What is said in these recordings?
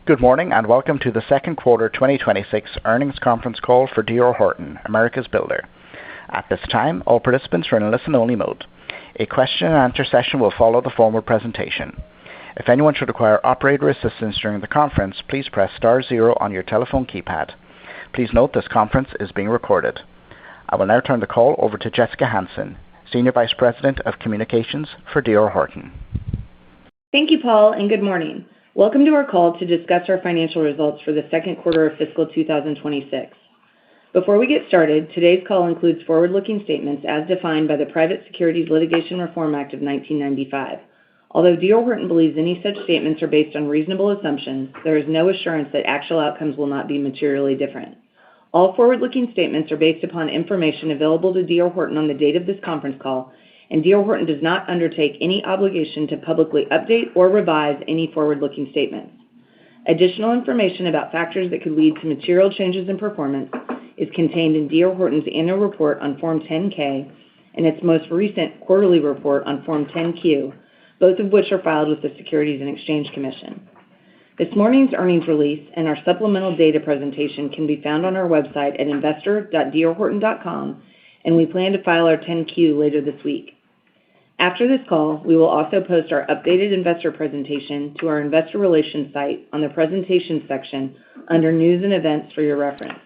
Good morning and welcome to the second quarter 2026 earnings conference call for D.R. Horton, America's Builder. At this time, all participants are in listen-only mode. A question-and-answer session will follow the formal presentation. If anyone should require operator assistance during the conference, please press star zero on your telephone keypad. Please note this conference is being recorded. I will now turn the call over to Jessica Hansen, Senior Vice President of Communications for D.R. Horton. Thank you, Paul, and good morning. Welcome to our call to discuss our financial results for the second quarter of fiscal 2026. Before we get started, today's call includes forward-looking statements as defined by the Private Securities Litigation Reform Act of 1995. Although D.R. Horton believes any such statements are based on reasonable assumptions, there is no assurance that actual outcomes will not be materially different. All forward-looking statements are based upon information available to D.R. Horton on the date of this conference call, and D.R. Horton does not undertake any obligation to publicly update or revise any forward-looking statements. Additional information about factors that could lead to material changes in performance is contained in D.R. Horton's annual report on Form 10-K and its most recent quarterly report on Form 10-Q, both of which are filed with the Securities and Exchange Commission. This morning's earnings release and our supplemental data presentation can be found on our website at investor.drhorton.com, and we plan to file our 10-Q later this week. After this call, we will also post our updated investor presentation to our investor relations site on the presentation section under News and Events for your reference.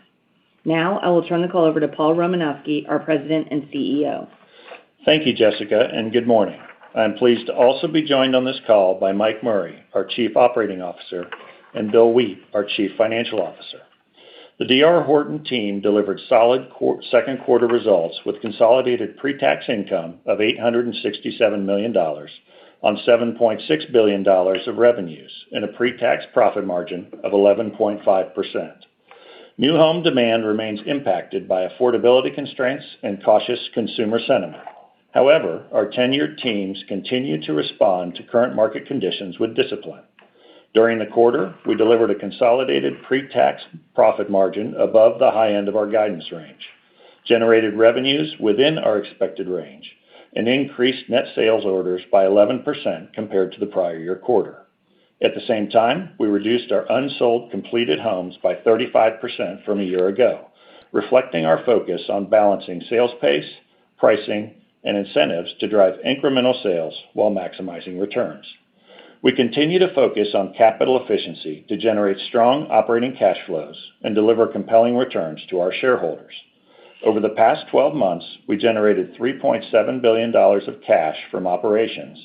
Now, I will turn the call over to Paul Romanowski, our President and CEO. Thank you, Jessica, and good morning. I'm pleased to also be joined on this call by Mike Murray, our Chief Operating Officer, and Bill Wheat, our Chief Financial Officer. The D.R. Horton team delivered solid second quarter results with consolidated pre-tax income of $867 million on $7.6 billion of revenues and a pre-tax profit margin of 11.5%. New home demand remains impacted by affordability constraints and cautious consumer sentiment. However, our tenured teams continue to respond to current market conditions with discipline. During the quarter, we delivered a consolidated pre-tax profit margin above the high end of our guidance range, generated revenues within our expected range, and increased net sales orders by 11% compared to the prior year quarter. At the same time, we reduced our unsold completed homes by 35% from a year ago, reflecting our focus on balancing sales pace, pricing, and incentives to drive incremental sales while maximizing returns. We continue to focus on capital efficiency to generate strong operating cash flows and deliver compelling returns to our shareholders. Over the past 12 months, we generated $3.7 billion of cash from operations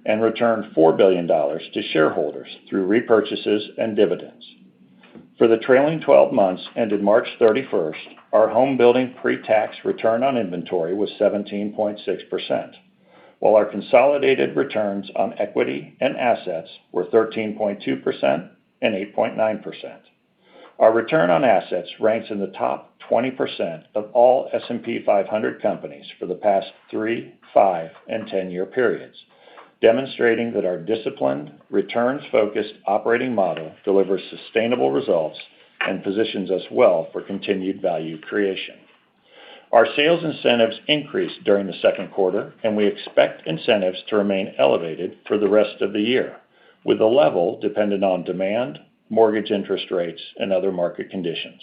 and returned $4 billion to shareholders through repurchases and dividends. For the trailing 12 months ended March 31st, our home building pre-tax return on inventory was 17.6%. While our consolidated returns on equity and assets were 13.2% and 8.9%. Our return on assets ranks in the top 20% of all S&P 500 companies for the past 3, 5, and 10-year periods, demonstrating that our disciplined, returns-focused operating model delivers sustainable results and positions us well for continued value creation. Our sales incentives increased during the second quarter, and we expect incentives to remain elevated for the rest of the year, with the level dependent on demand, mortgage interest rates, and other market conditions.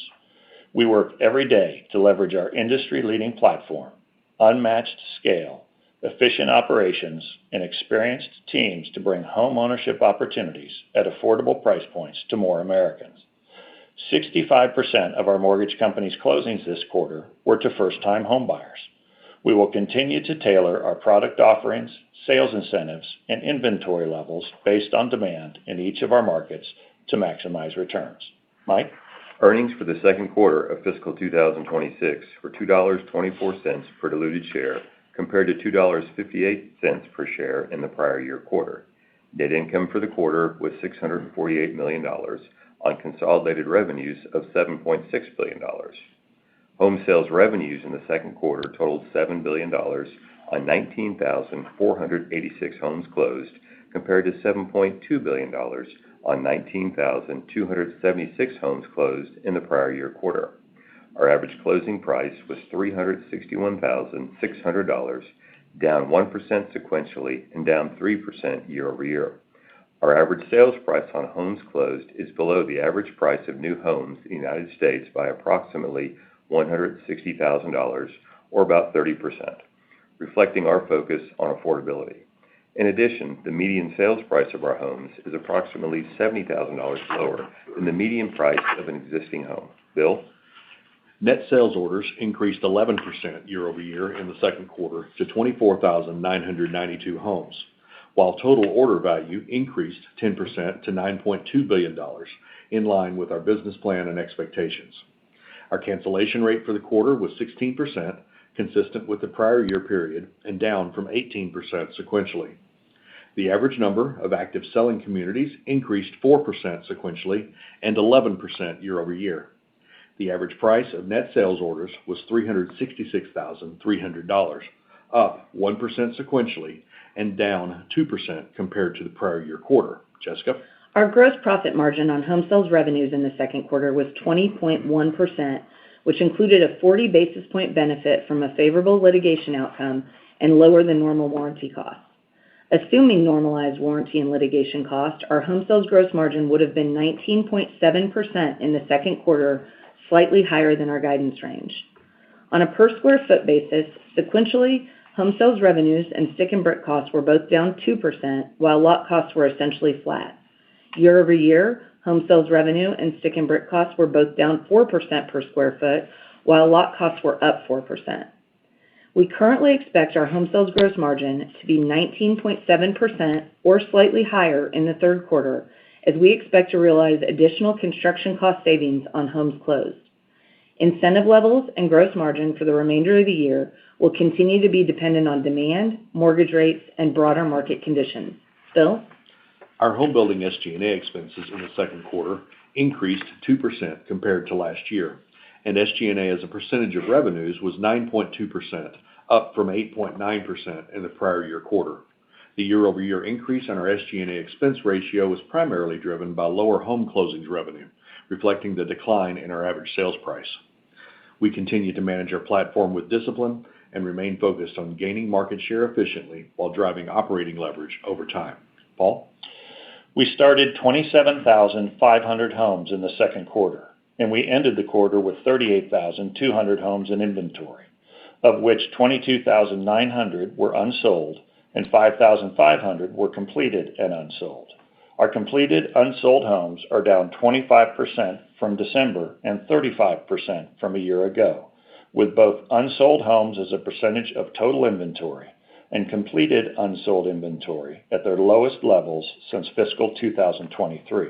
We work every day to leverage our industry-leading platform, unmatched scale, efficient operations, and experienced teams to bring home ownership opportunities at affordable price points to more Americans. 65% of our mortgage company's closings this quarter were to first-time homebuyers. We will continue to tailor our product offerings, sales incentives, and inventory levels based on demand in each of our markets to maximize returns. Mike? Earnings for the second quarter of fiscal 2026 were $2.24 per diluted share compared to $2.58 per share in the prior year quarter. Net income for the quarter was $648 million on consolidated revenues of $7.6 billion. Home sales revenues in the second quarter totaled $7 billion on 19,486 homes closed, compared to $7.2 billion on 19,276 homes closed in the prior year quarter. Our average closing price was $361,600, down 1% sequentially and down 3% year over year. Our average sales price on homes closed is below the average price of new homes in the United States by approximately $160,000, or about 30%, reflecting our focus on affordability. In addition, the median sales price of our homes is approximately $70,000 lower than the median price of an existing home. Bill? Net sales orders increased 11% year-over-year in the second quarter to 24,992 homes, while total order value increased 10% to $9.2 billion, in line with our business plan and expectations. Our cancellation rate for the quarter was 16%, consistent with the prior year period, and down from 18% sequentially. The average number of active selling communities increased 4% sequentially and 11% year-over-year. The average price of net sales orders was $366,300, up 1% sequentially and down 2% compared to the prior year quarter. Jessica? Our gross profit margin on home sales revenues in the second quarter was 20.1%, which included a 40 basis point benefit from a favorable litigation outcome and lower than normal warranty costs. Assuming normalized warranty and litigation costs, our home sales gross margin would have been 19.7% in the second quarter, slightly higher than our guidance range. On a per square foot basis, sequentially, home sales revenues and stick and brick costs were both down 2%, while lot costs were essentially flat. Year-over-year, home sales revenue and stick and brick costs were both down 4% per square foot, while lot costs were up 4%. We currently expect our home sales gross margin to be 19.7% or slightly higher in the third quarter, as we expect to realize additional construction cost savings on homes closed. Incentive levels and gross margin for the remainder of the year will continue to be dependent on demand, mortgage rates, and broader market conditions. Bill? Our home building SG&A expenses in the second quarter increased 2% compared to last year, and SG&A as a percentage of revenues was 9.2%, up from 8.9% in the prior year quarter. The year-over-year increase in our SG&A expense ratio was primarily driven by lower home closings revenue, reflecting the decline in our average sales price. We continue to manage our platform with discipline and remain focused on gaining market share efficiently while driving operating leverage over time. Paul? We started 27,500 homes in the second quarter, and we ended the quarter with 38,200 homes in inventory, of which 22,900 were unsold and 5,500 were completed and unsold. Our completed unsold homes are down 25% from December and 35% from a year ago, with both unsold homes as a percentage of total inventory and completed unsold inventory at their lowest levels since fiscal 2023.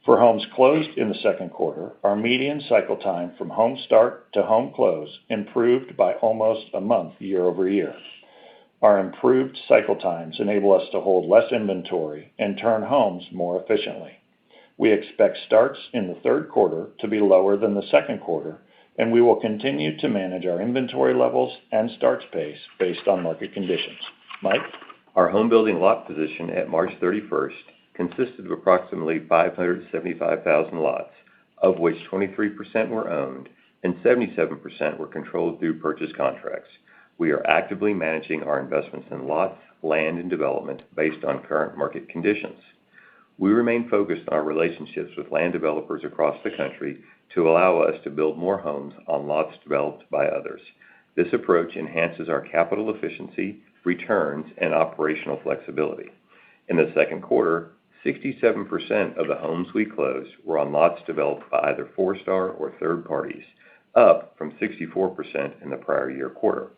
For homes closed in the second quarter, our median cycle time from home start to home close improved by almost a month year-over-year. Our improved cycle times enable us to hold less inventory and turn homes more efficiently. We expect starts in the third quarter to be lower than the second quarter, and we will continue to manage our inventory levels and starts pace based on market conditions. Mike? Our home building lot position at March 31st consisted of approximately 575,000 lots, of which 23% were owned and 77% were controlled through purchase contracts. We are actively managing our investments in lots, land, and development based on current market conditions. We remain focused on our relationships with land developers across the country to allow us to build more homes on lots developed by others. This approach enhances our capital efficiency, returns, and operational flexibility. In the second quarter, 67% of the homes we closed were on lots developed by either Forestar or third parties, up from 64% in the prior year quarter.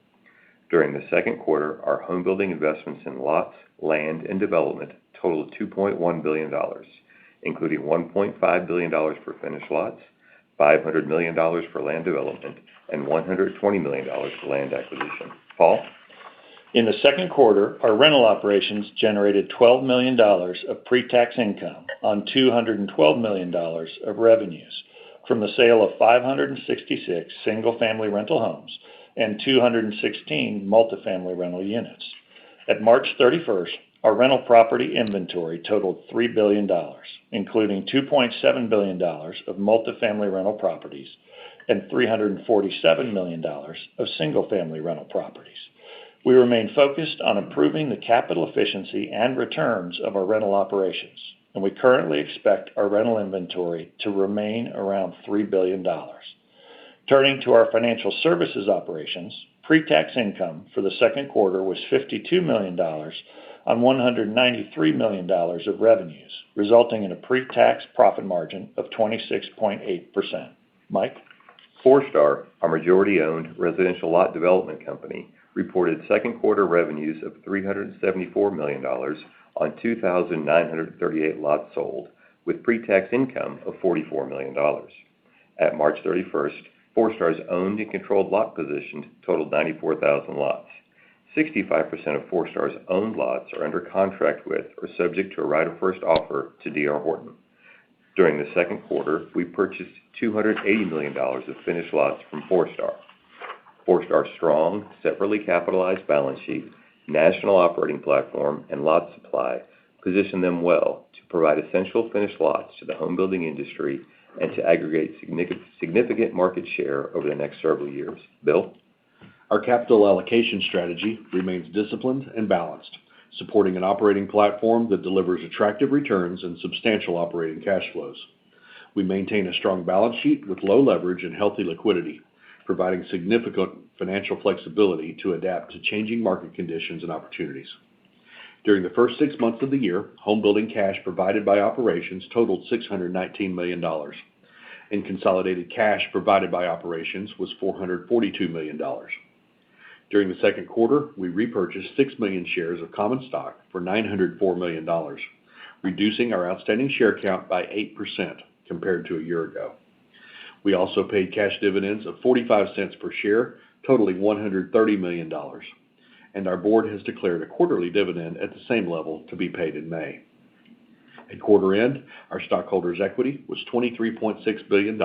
During the second quarter, our home building investments in lots, land, and development totaled $2.1 billion, including $1.5 billion for finished lots, $500 million for land development, and $120 million for land acquisition. Paul? In the second quarter, our rental operations generated $12 million of pre-tax income on $212 million of revenues from the sale of 566 single-family rental homes and 216 multifamily rental units. At March 31st, our rental property inventory totaled $3 billion, including $2.7 billion of multifamily rental properties and $347 million of single-family rental properties. We remain focused on improving the capital efficiency and returns of our rental operations, and we currently expect our rental inventory to remain around $3 billion. Turning to our financial services operations, pre-tax income for the second quarter was $52 million on $193 million of revenues, resulting in a pre-tax profit margin of 26.8%. Mike? Forestar, our majority-owned residential lot development company, reported second quarter revenues of $374 million on 2,938 lots sold, with pre-tax income of $44 million. At March 31st, Forestar's owned and controlled lot position totaled 94,000 lots. 65% of Forestar's owned lots are under contract with or subject to a right of first offer to D.R. Horton. During the second quarter, we purchased $280 million of finished lots from Forestar. Forestar's strong, separately capitalized balance sheet, national operating platform, and lot supply position them well to provide essential finished lots to the home building industry and to aggregate significant market share over the next several years. Bill? Our capital allocation strategy remains disciplined and balanced, supporting an operating platform that delivers attractive returns and substantial operating cash flows. We maintain a strong balance sheet with low leverage and healthy liquidity, providing significant financial flexibility to adapt to changing market conditions and opportunities. During the first 6 months of the year, home building cash provided by operations totaled $619 million, and consolidated cash provided by operations was $442 million. During the second quarter, we repurchased 6 million shares of common stock for $904 million, reducing our outstanding share count by 8% compared to a year ago. We also paid cash dividends of 45 cents per share, totaling $130 million, and our board has declared a quarterly dividend at the same level to be paid in May. At quarter end, our stockholders' equity was $23.6 billion,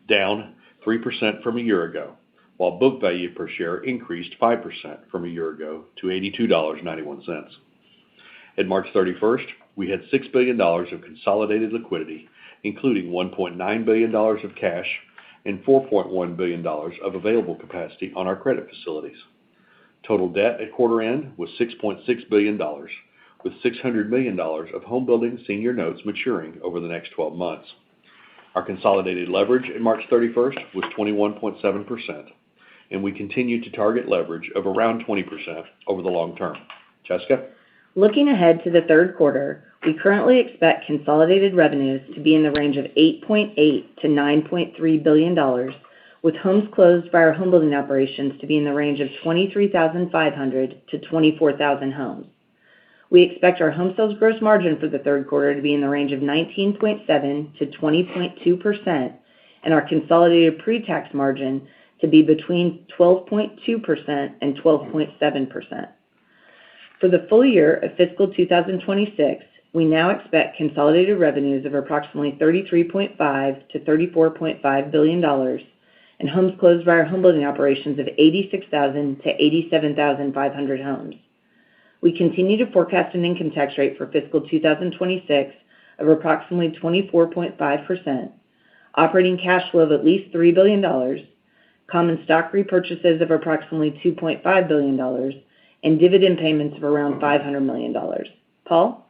down 3% from a year ago, while book value per share increased 5% from a year ago to $82.91. At March 31st, we had $6 billion of consolidated liquidity, including $1.9 billion of cash and $4.1 billion of available capacity on our credit facilities. Total debt at quarter end was $6.6 billion, with $600 million of home building senior notes maturing over the next 12 months. Our consolidated leverage at March 31st was 21.7%, and we continue to target leverage of around 20% over the long term. Jessica? Looking ahead to the third quarter, we currently expect consolidated revenues to be in the range of $8.8 to $9.3 billion, with homes closed by our homebuilding operations to be in the range of 23,500 to 24,000 homes. We expect our home sales gross margin for the third quarter to be in the range of 19.7 to 20.2%, and our consolidated pre-tax margin to be between 12.2% and 12.7%. For the full year of fiscal 2026, we now expect consolidated revenues of approximately $33.5 to $34.5 billion and homes closed by our homebuilding operations of 86,000 to 87,500 homes. We continue to forecast an income tax rate for fiscal 2026 of approximately 24.5%, operating cash flow of at least $3 billion, common stock repurchases of approximately $2.5 billion, and dividend payments of around $500 million. Paul?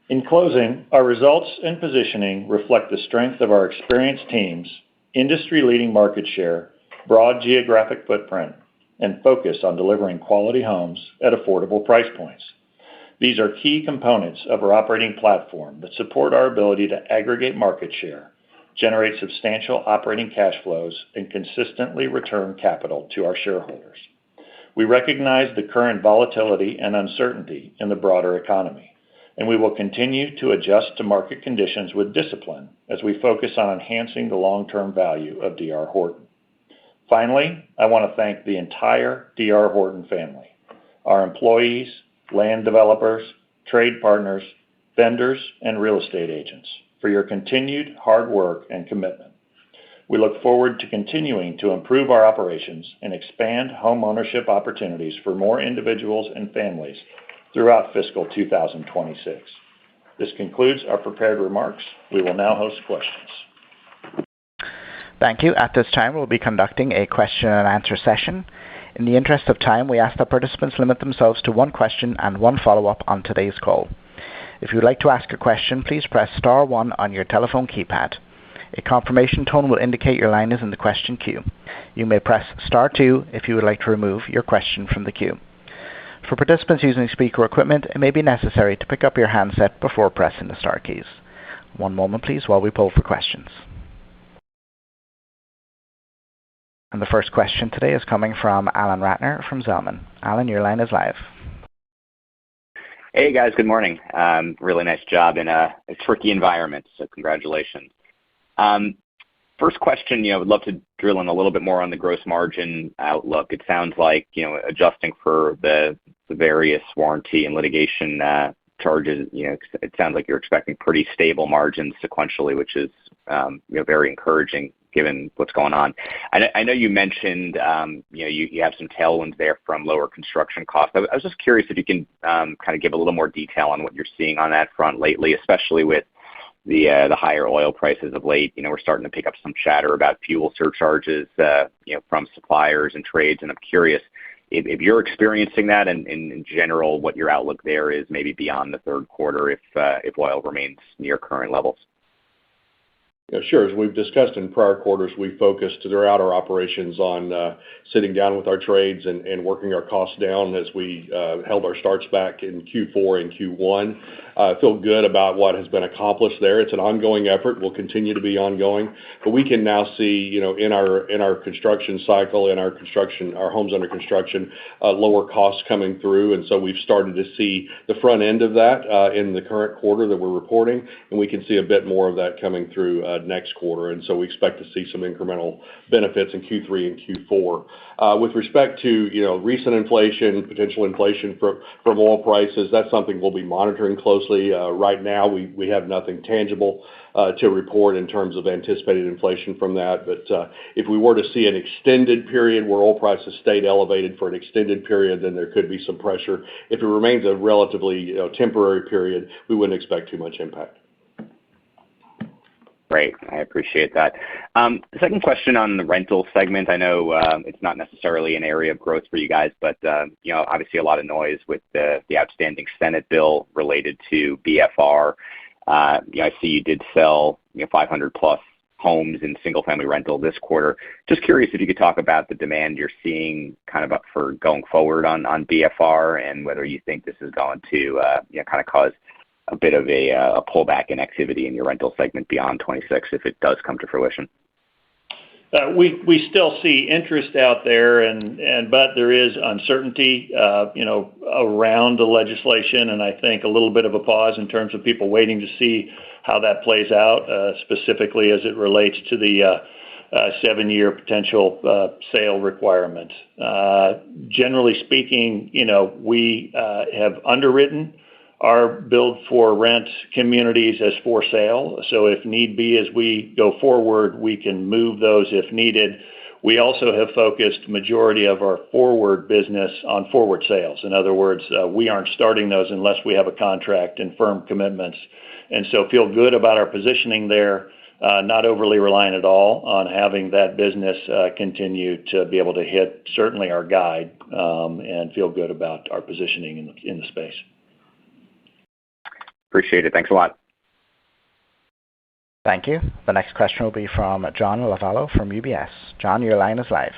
In closing, our results and positioning reflect the strength of our experienced teams, industry-leading market share, broad geographic footprint, and focus on delivering quality homes at affordable price points. These are key components of our operating platform that support our ability to aggregate market share, generate substantial operating cash flows, and consistently return capital to our shareholders. We recognize the current volatility and uncertainty in the broader economy, and we will continue to adjust to market conditions with discipline as we focus on enhancing the long-term value of D.R. Horton. Finally, I want to thank the entire D.R. Horton family, our employees, land developers, trade partners, vendors, and real estate agents for your continued hard work and commitment. We look forward to continuing to improve our operations and expand home ownership opportunities for more individuals and families throughout fiscal 2026. This concludes our prepared remarks. We will now host questions. Thank you. At this time, we'll be conducting a question and answer session. In the interest of time, we ask that participants limit themselves to one question and one follow-up on today's call. If you would like to ask a question, please press star one on your telephone keypad. A confirmation tone will indicate your line is in the question queue. You may press star two if you would like to remove your question from the queue. For participants using speaker equipment, it may be necessary to pick up your handset before pressing the star keys. One moment, please, while we poll for questions. And the first question today is coming from Alan Ratner from Zelman. Alan, your line is live. Hey, guys. Good morning. Really nice job in a tricky environment, so congratulations. First question, would love to drill in a little bit more on the gross margin outlook. It sounds like, adjusting for the various warranty and litigation charges, it sounds like you're expecting pretty stable margins sequentially, which is, very encouraging given what's going on. I know you mentioned, you have some tailwinds there from lower construction costs. I was just curious if you can kind of give a little more detail on what you're seeing on that front lately, especially with the higher oil prices of late. We're starting to pick up some chatter about fuel surcharges, from suppliers and trades, and I'm curious if you're experiencing that, and in general, what your outlook there is, maybe beyond the third quarter, if oil remains near current levels. Yeah, sure. As we've discussed in prior quarters, we focused throughout our operations on sitting down with our trades and working our costs down as we held our starts back in Q4 and Q1. I feel good about what has been accomplished there. It's an ongoing effort, will continue to be ongoing, but we can now see, in our construction cycle, in our homes under construction, lower costs coming through, and so we've started to see the front end of that in the current quarter that we're reporting, and we can see a bit more of that coming through next quarter, and so we expect to see some incremental benefits in Q3 and Q4. With respect to recent inflation, potential inflation from oil prices, that's something we'll be monitoring closely. Right now, we have nothing tangible to report in terms of anticipated inflation from that. But if we were to see an extended period where oil prices stayed elevated for an extended period, then there could be some pressure. If it remains a relatively temporary period, we wouldn't expect too much impact. Great. I appreciate that. The second question on the rental segment. I know it's not necessarily an area of growth for you guys, but obviously a lot of noise with the outstanding Senate bill related to BFR. I see you did sell 500 plus homes in single family rental this quarter. Just curious if you could talk about the demand you're seeing kind of up for going forward on BFR, and whether you think this is going to kind of cause a bit of a pullback in activity in your rental segment beyond 26 if it does come to fruition. We still see interest out there, but there is uncertainty, around the legislation, and I think a little bit of a pause in terms of people waiting to see how that plays out, specifically as it relates to the 7-year potential sale requirement. Generally speaking, we have underwritten our build for rent communities as for sale. So if need be, as we go forward, we can move those if needed. We also have focused majority of our forward business on forward sales. In other words, we aren't starting those unless we have a contract and firm commitments. And so feel good about our positioning there, not overly reliant at all on having that business continue to be able to hit certainly our guide, and feel good about our positioning in the space. Appreciate it. Thanks a lot. Thank you. The next question will be from John Lovallo from UBS. John, your line is live.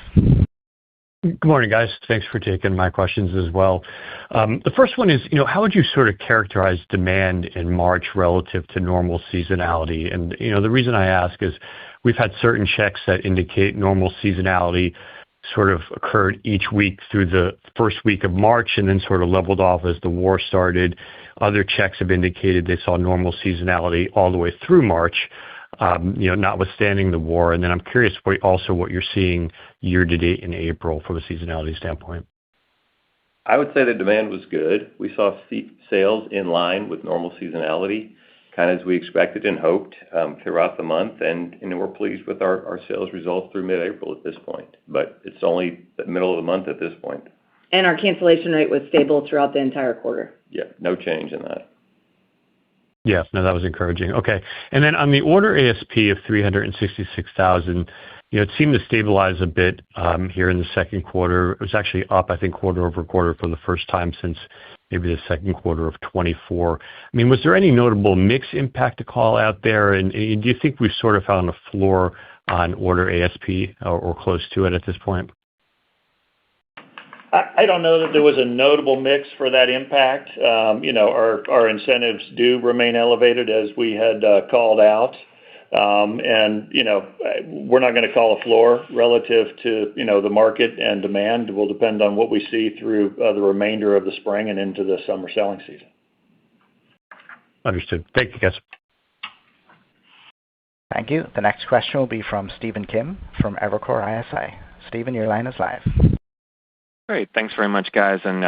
Good morning, guys. Thanks for taking my questions as well. The first one is, how would you sort of characterize demand in March relative to normal seasonality? And, the reason I ask is we've had certain checks that indicate normal seasonality sort of occurred each week through the first week of March and then sort of leveled off as the war started. Other checks have indicated they saw normal seasonality all the way through March, notwithstanding the war. And then I'm curious what you're seeing year to date in April from a seasonality standpoint. I would say the demand was good. We saw sales in line with normal seasonality, kind of as we expected and hoped throughout the month. And we're pleased with our sales results through mid-April at this point. But it's only the middle of the month at this point. And our cancellation rate was stable throughout the entire quarter. Yeah, no change in that. Yes, no, that was encouraging. Okay. And then on the order ASP of $366,000, It seemed to stabilize a bit here in the second quarter. It was actually up, I think, quarter-over-quarter for the first time since maybe the second quarter of 2024. Was there any notable mix impact to call out there? And do you think we've sort of found a floor on order ASP or close to it at this point? I don't know that there was a notable mix for that impact. Our incentives do remain elevated as we had called out. We're not going to call a floor relative to, the market and demand. It will depend on what we see through the remainder of the spring and into the summer selling season. Understood. Thank you, guys. Thank you. The next question will be from Stephen Kim from Evercore ISI. Stephen, your line is live. Great. Thanks very much, guys. And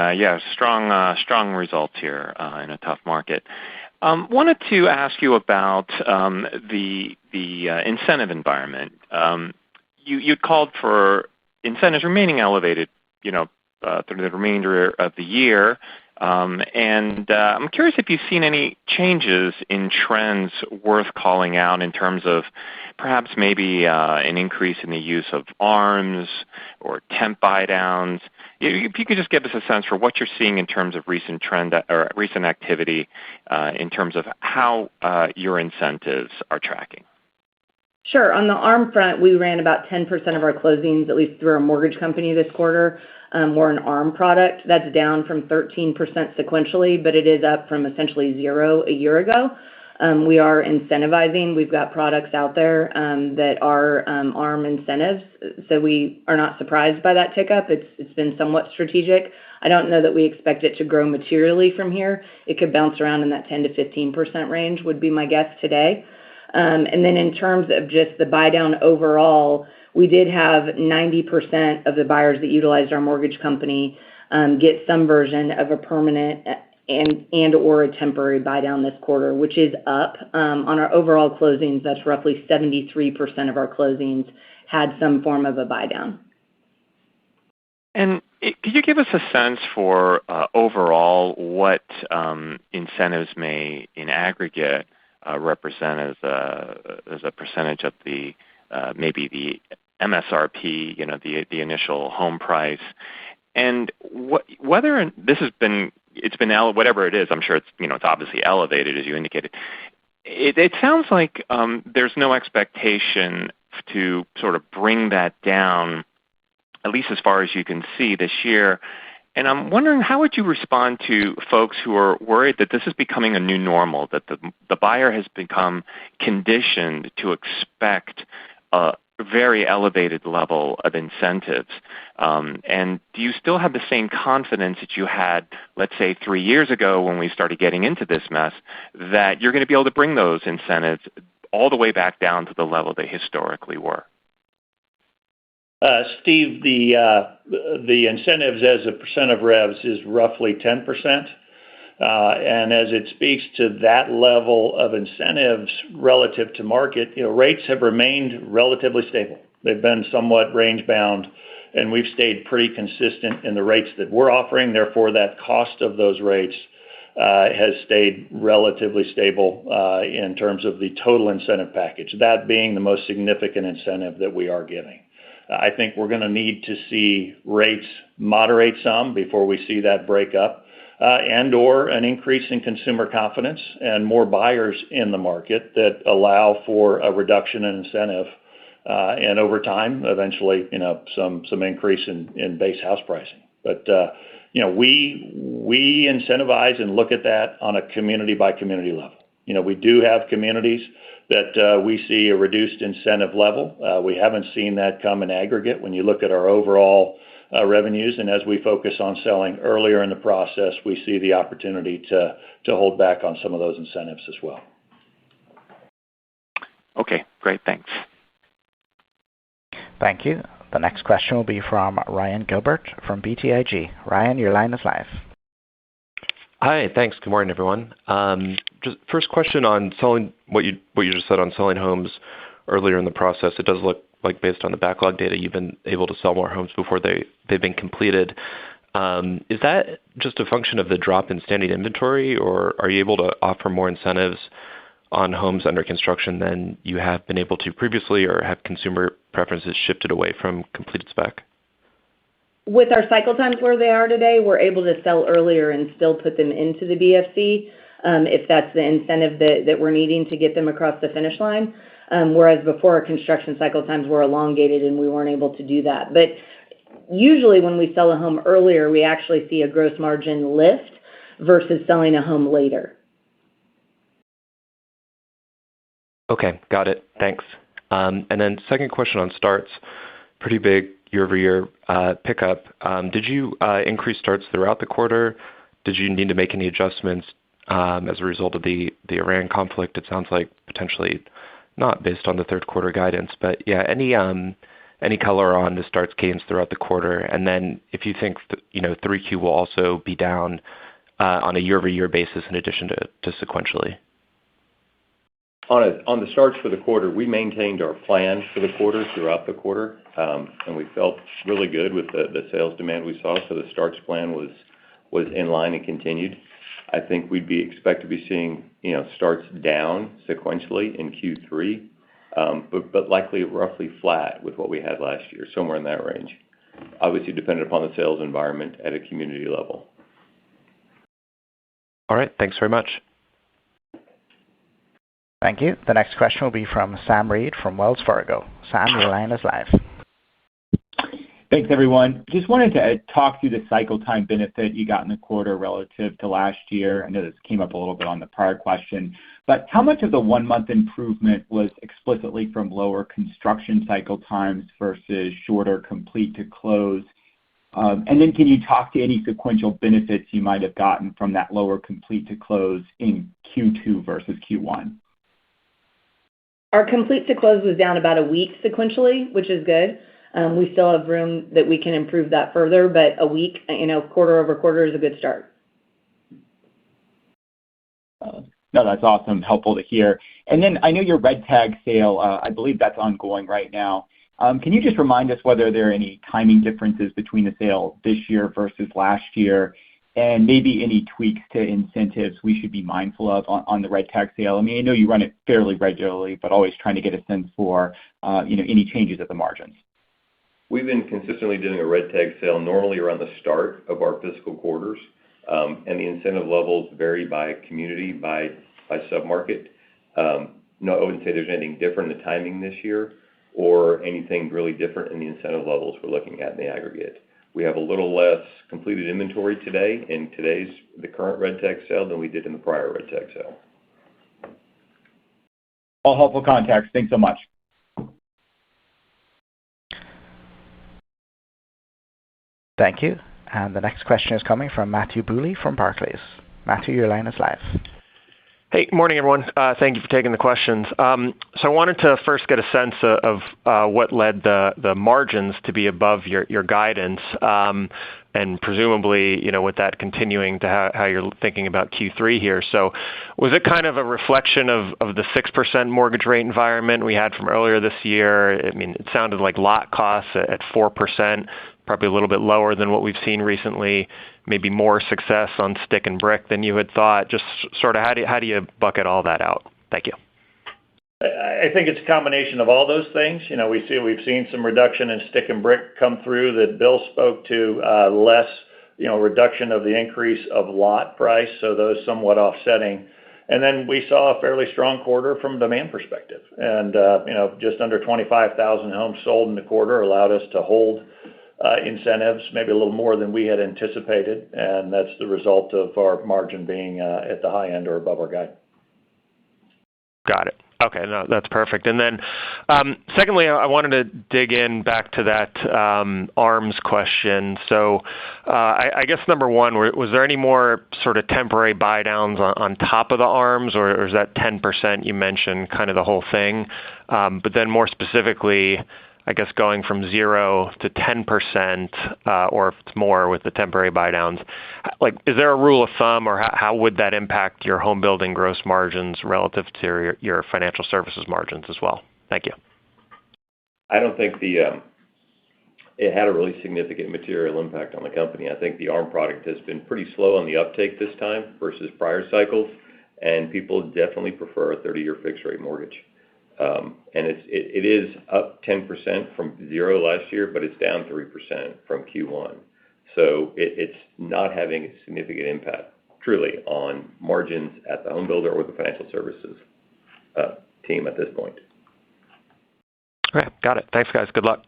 strong results here in a tough market. Wanted to ask you about the incentive environment. You called for incentives remaining elevated, through the remainder of the year. I'm curious if you've seen any changes in trends worth calling out in terms of perhaps maybe an increase in the use of ARMs or temp buy downs. If you could just give us a sense for what you're seeing in terms of recent trend or recent activity in terms of how your incentives are tracking. Sure. On the ARM front, we ran about 10% of our closings, at least through our mortgage company this quarter, were an ARM product. That's down from 13% sequentially, but it is up from essentially 0 a year ago. We are incentivizing. We've got products out there that are ARM incentives, so we are not surprised by that tick up. It's been somewhat strategic. I don't know that we expect it to grow materially from here. It could bounce around in that 10 to 15% range would be my guess today. And then in terms of just the buy down overall, we did have 90% of the buyers that utilized our mortgage company get some version of a permanent and or a temporary buy down this quarter, which is up. On our overall closings, that's roughly 73% of our closings had some form of a buy down. And could you give us a sense for overall what incentives may, in aggregate, represent as a percentage of the maybe the MSRP, the initial home price, and whether this has been whatever it is, I'm sure it's obviously elevated as you indicated. It sounds like there's no expectation to sort of bring that down, at least as far as you can see this year. And I'm wondering, how would you respond to folks who are worried that this is becoming a new normal, that the buyer has become conditioned to expect a very elevated level of incentives? And do you still have the same confidence that you had, let's say, 3 years ago when we started getting into this mess, that you're going to be able to bring those incentives all the way back down to the level they historically were? Steve, the incentives as a percent of revs is roughly 10%. And as it speaks to that level of incentives relative to market, rates have remained relatively stable. They've been somewhat range bound, and we've stayed pretty consistent in the rates that we're offering. Therefore, that cost of those rates has stayed relatively stable in terms of the total incentive package, that being the most significant incentive that we are giving. I think we're going to need to see rates moderate some before we see that break up, and or an increase in consumer confidence and more buyers in the market that allow for a reduction in incentive, and over time, eventually, some increase in base house pricing. But we incentivize and look at that on a community by community level. We do have communities that we see a reduced incentive level. We haven't seen that come in aggregate when you look at our overall revenues. And as we focus on selling earlier in the process, we see the opportunity to hold back on some of those incentives as well. Okay, great. Thanks. Thank you. The next question will be from Ryan Gilbert from BTIG. Ryan, your line is live. Hi, thanks. Good morning, everyone. Just first question on selling, what you just said on selling homes earlier in the process. It does look like, based on the backlog data, you've been able to sell more homes before they've been completed. Is that just a function of the drop in standing inventory, or are you able to offer more incentives on homes under construction than you have been able to previously, or have consumer preferences shifted away from completed spec? With our cycle times where they are today, we're able to sell earlier and still put them into the BFC, if that's the incentive that we're needing to get them across the finish line. Whereas before, our construction cycle times were elongated and we weren't able to do that. But usually when we sell a home earlier, we actually see a gross margin lift versus selling a home later. Okay, got it. Thanks. And then second question on starts, pretty big year-over-year pickup. Did you increase starts throughout the quarter? Did you need to make any adjustments as a result of the Iran conflict? It sounds like potentially not based on the third quarter guidance, but yeah, any color on the starts cadence throughout the quarter? And then if you think 3Q will also be down on a year-over-year basis in addition to sequentially. On the starts for the quarter, we maintained our plan for the quarter throughout the quarter, and we felt really good with the sales demand we saw. So the starts plan was in line and continued. I think we'd expect to be seeing starts down sequentially in Q3, but likely roughly flat with what we had last year, somewhere in that range. Obviously dependent upon the sales environment at a community level. All right, thanks very much. Thank you. The next question will be from Sam Reid from Wells Fargo. Sam, your line is live. Thanks, everyone. Just wanted to talk through the cycle time benefit you got in the quarter relative to last year. I know this came up a little bit on the prior question, but how much of the 1-month improvement was explicitly from lower construction cycle times versus shorter complete to close? And then can you talk to any sequential benefits you might have gotten from that lower complete to close in Q2 versus Q1? Our complete to close was down about a week sequentially, which is good. We still have room that we can improve that further, but a week, quarter over quarter is a good start. No, that's awesome. Helpful to hear. And then I know your red tag sale, I believe that's ongoing right now. Can you just remind us whether there are any timing differences between the sale this year versus last year, and maybe any tweaks to incentives we should be mindful of on the red tag sale? I mean, I know you run it fairly regularly, but always trying to get a sense for any changes at the margins. We've been consistently doing a red tag sale normally around the start of our fiscal quarters, and the incentive levels vary by community, by submarket. No, I wouldn't say there's anything different in the timing this year or anything really different in the incentive levels we're looking at in the aggregate. We have a little less completed inventory today in the current red tag sale than we did in the prior red tag sale. All helpful context. Thanks so much. Thank you. And the next question is coming from Matthew Bouley from Barclays. Matthew, your line is live. Hey, good morning, everyone. Thank you for taking the questions. So I wanted to first get a sense of what led the margins to be above your guidance, and presumably, with that continuing to how you're thinking about Q3 here. So was it kind of a reflection of the 6% mortgage rate environment we had from earlier this year? I mean, it sounded like lot costs at 4%, probably a little bit lower than what we've seen recently, maybe more success on stick and brick than you had thought. Just sort of how do you bucket all that out? Thank you. I think it's a combination of all those things. We've seen some reduction in stick and brick come through that Bill spoke to, less, reduction of the increase of lot price. So those somewhat offsetting. And then we saw a fairly strong quarter from a demand perspective. And, just under 25,000 homes sold in the quarter allowed us to hold incentives, maybe a little more than we had anticipated. And that's the result of our margin being at the high end or above our guide. Got it. Okay, no, that's perfect. And then, secondly, I wanted to dig in back to that ARMs question. So, I guess number one, was there any more sort of temporary buy downs on top of the ARMs, or is that 10% you mentioned kind of the whole thing? But then more specifically, I guess going from 0 to 10%, or if it's more with the temporary buy downs, like, is there a rule of thumb, or how would that impact your home building gross margins relative to your financial services margins as well? Thank you. I don't think it had a really significant material impact on the company. I think the ARM product has been pretty slow on the uptake this time versus prior cycles, and people definitely prefer a 30-year fixed rate mortgage. And it is up 10% from 0 last year, but it's down 3% from Q1. So it's not having a significant impact, truly, on margins at the home builder or the financial services team at this point. Okay, got it. Thanks, guys. Good luck.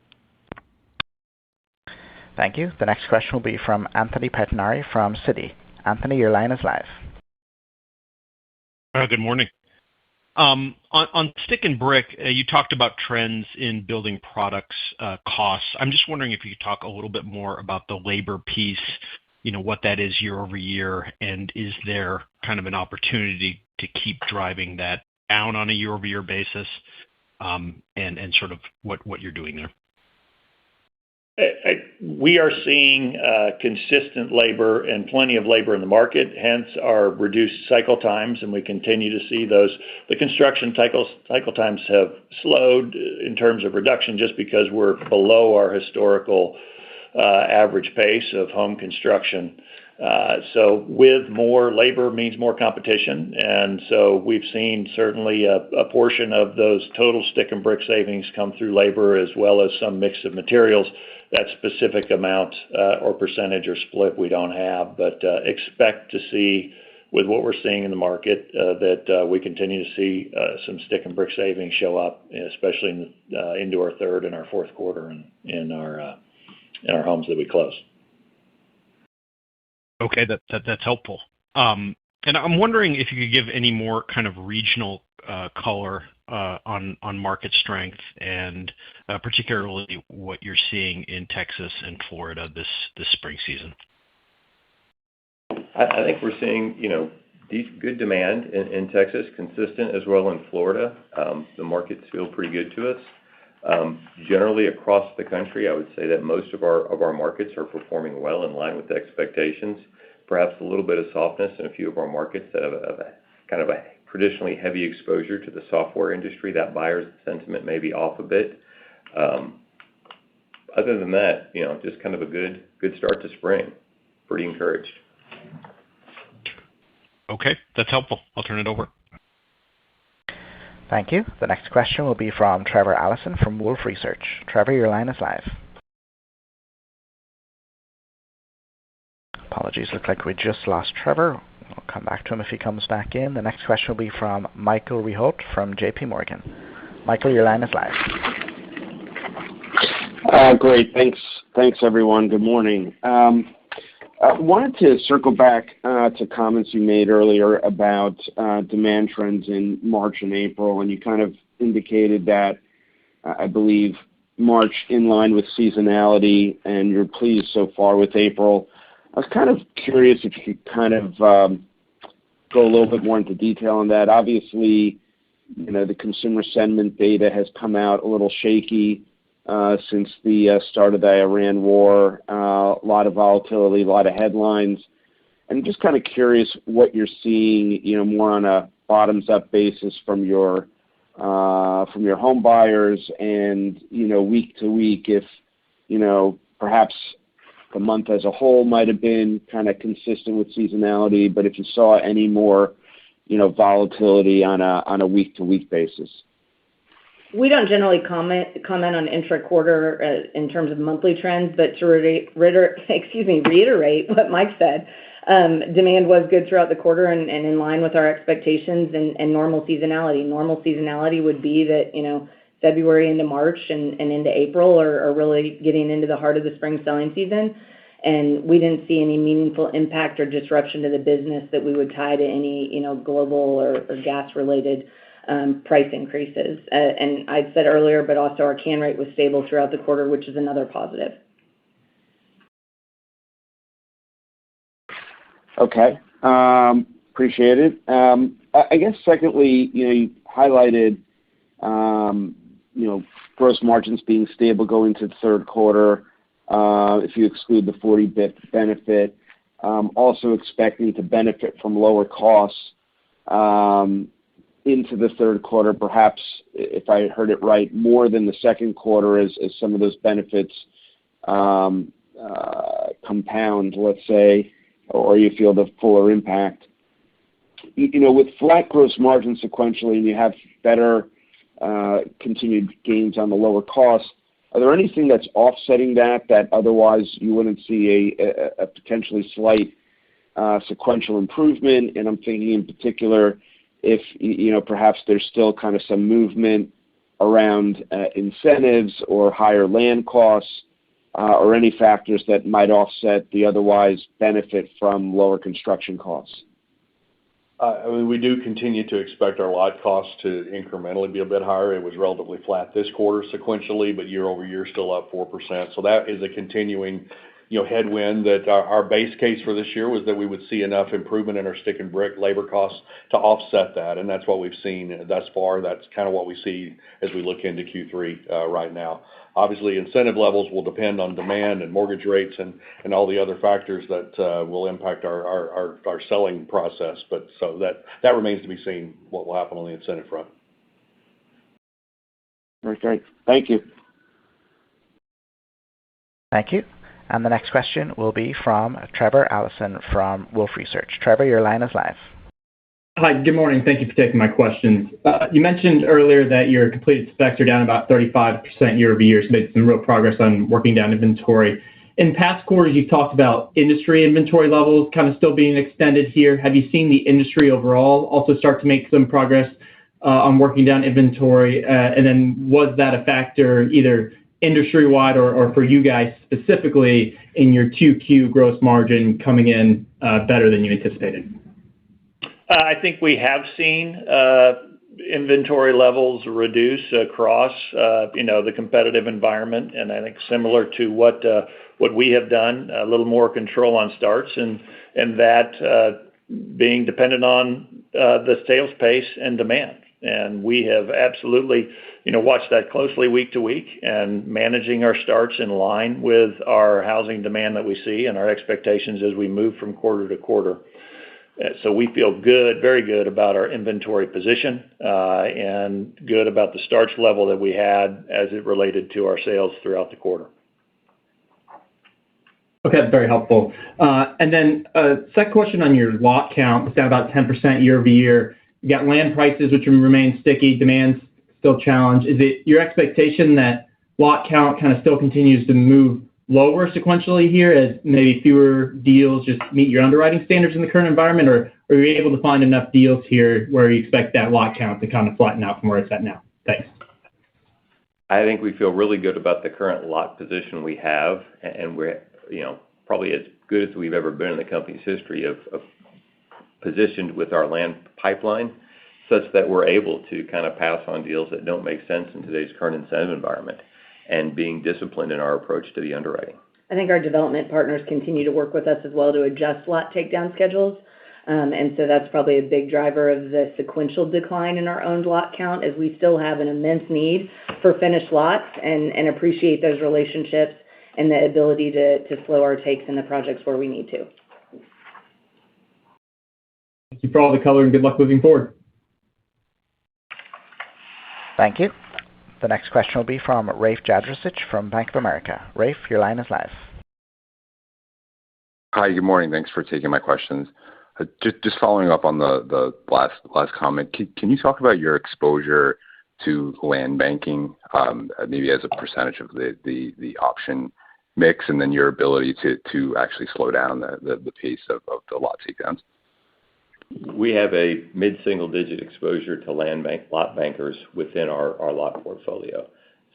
Thank you. The next question will be from Anthony Pettinari from Citi. Anthony, your line is live. Good morning. On stick and brick, you talked about trends in building products costs. I'm just wondering if you could talk a little bit more about the labor piece, what that is year-over-year, and is there kind of an opportunity to keep driving that down on a year-over-year basis, and sort of what you're doing there? We are seeing consistent labor and plenty of labor in the market, hence our reduced cycle times, and we continue to see those. The construction cycle times have slowed in terms of reduction just because we're below our historical average pace of home construction. So with more labor means more competition, and so we've seen certainly a portion of those total stick and brick savings come through labor as well as some mix of materials. That specific amount or percentage or split we don't have, but expect to see with what we're seeing in the market that we continue to see some stick and brick savings show up, especially into our third and our fourth quarter in our homes that we close. Okay, that's helpful. And I'm wondering if you could give any more kind of regional color on market strength and particularly what you're seeing in Texas and Florida this spring season. I think we're seeing, good demand in Texas, consistent as well in Florida. The markets feel pretty good to us. Generally across the country, I would say that most of our markets are performing well in line with the expectations. Perhaps a little bit of softness in a few of our markets that have kind of a traditionally heavy exposure to the software industry. That buyer's sentiment may be off a bit. Other than that, just kind of a good start to spring. Pretty encouraged. Okay, that's helpful. I'll turn it over. Thank you. The next question will be from Trevor Allison from Wolfe Research. Trevor, your line is live. Apologies, look like we just lost Trevor. We'll come back to him if he comes back in. The next question will be from Michael Rehaut from J.P. Morgan. Michael, your line is live. Great. Thanks, everyone. Good morning. I wanted to circle back to comments you made earlier about demand trends in March and April, and you kind of indicated that, I believe, March in line with seasonality, and you're pleased so far with April. I was kind of curious if you could kind of go a little bit more into detail on that. Obviously, the consumer sentiment data has come out a little shaky since the start of the Iran war. A lot of volatility, a lot of headlines. I'm just kind of curious what you're seeing, more on a bottoms-up basis from your home buyers and, week to week, if, perhaps the month as a whole might have been kind of consistent with seasonality, but if you saw any more, volatility on a week-to-week basis. We don't generally comment on intra-quarter in terms of monthly trends, but to reiterate what Mike said, demand was good throughout the quarter and in line with our expectations and normal seasonality. Normal seasonality would be that, February into March and into April are really getting into the heart of the spring selling season. And we didn't see any meaningful impact or disruption to the business that we would tie to any, global or gas-related price increases. And I'd said earlier, but also our can rate was stable throughout the quarter, which is another positive. Okay. Appreciate it. I guess secondly, you highlighted, gross margins being stable going to the third quarter, if you exclude the 40 basis point benefit, also expecting to benefit from lower costs into the third quarter, perhaps, if I heard it right, more than the second quarter as some of those benefits compound, let's say, or you feel the fuller impact. with flat gross margin sequentially, and you have better continued gains on the lower costs, are there anything that's offsetting that otherwise you wouldn't see a potentially slight sequential improvement? And I'm thinking in particular if, perhaps there's still kind of some movement around incentives or higher land costs, or any factors that might offset the otherwise benefit from lower construction costs. We do continue to expect our lot costs to incrementally be a bit higher. It was relatively flat this quarter sequentially, but year-over-year still up 4%. So that is a continuing, headwind that our base case for this year was that we would see enough improvement in our stick and brick labor costs to offset that. And that's what we've seen thus far. That's kind of what we see as we look into Q3 right now. Obviously, incentive levels will depend on demand and mortgage rates and all the other factors that will impact our selling process. But so that remains to be seen what will happen on the incentive front. Very great. Thank you. Thank you. And the next question will be from Trevor Allison from Wolfe Research. Trevor, your line is live. Hi, good morning. Thank you for taking my questions. You mentioned earlier that your completed specs are down about 35% year-over-year, so made some real progress on working down inventory. In past quarters, you've talked about industry inventory levels kind of still being extended here. Have you seen the industry overall also start to make some progress on working down inventory? And then was that a factor either industry-wide or for you guys specifically in your 2Q gross margin coming in better than you anticipated? I think we have seen inventory levels reduce across, the competitive environment, and I think similar to what we have done, a little more control on starts, and that being dependent on the sales pace and demand. And we have absolutely, watched that closely week to week and managing our starts in line with our housing demand that we see and our expectations as we move from quarter to quarter. So we feel good, very good about our inventory position, and good about the starts level that we had as it related to our sales throughout the quarter. Okay, very helpful. And then second question on your lot count. It's down about 10% year-over-year. You got land prices, which remain sticky. Demand's still challenged. Is it your expectation that lot count kind of still continues to move lower sequentially here as maybe fewer deals just meet your underwriting standards in the current environment, or are you able to find enough deals here where you expect that lot count to kind of flatten out from where it's at now? Thanks. I think we feel really good about the current lot position we have, and we're, probably as good as we've ever been in the company's history of positioned with our land pipeline, such that we're able to kind of pass on deals that don't make sense in today's current incentive environment, and being disciplined in our approach to the underwriting. I think our development partners continue to work with us as well to adjust lot takedown schedules. And so that's probably a big driver of the sequential decline in our owned lot count, as we still have an immense need for finished lots and appreciate those relationships and the ability to slow our takes in the projects where we need to. Thank you for all the color and good luck moving forward. Thank you. The next question will be from Rafe Jadrosich from Bank of America. Rafe, your line is live. Hi, good morning. Thanks for taking my questions. Just following up on the last comment, can you talk about your exposure to land banking, maybe as a percentage of the option mix, and then your ability to actually slow down the pace of the lot takedowns? We have a mid-single-digit exposure to lot bankers within our lot portfolio.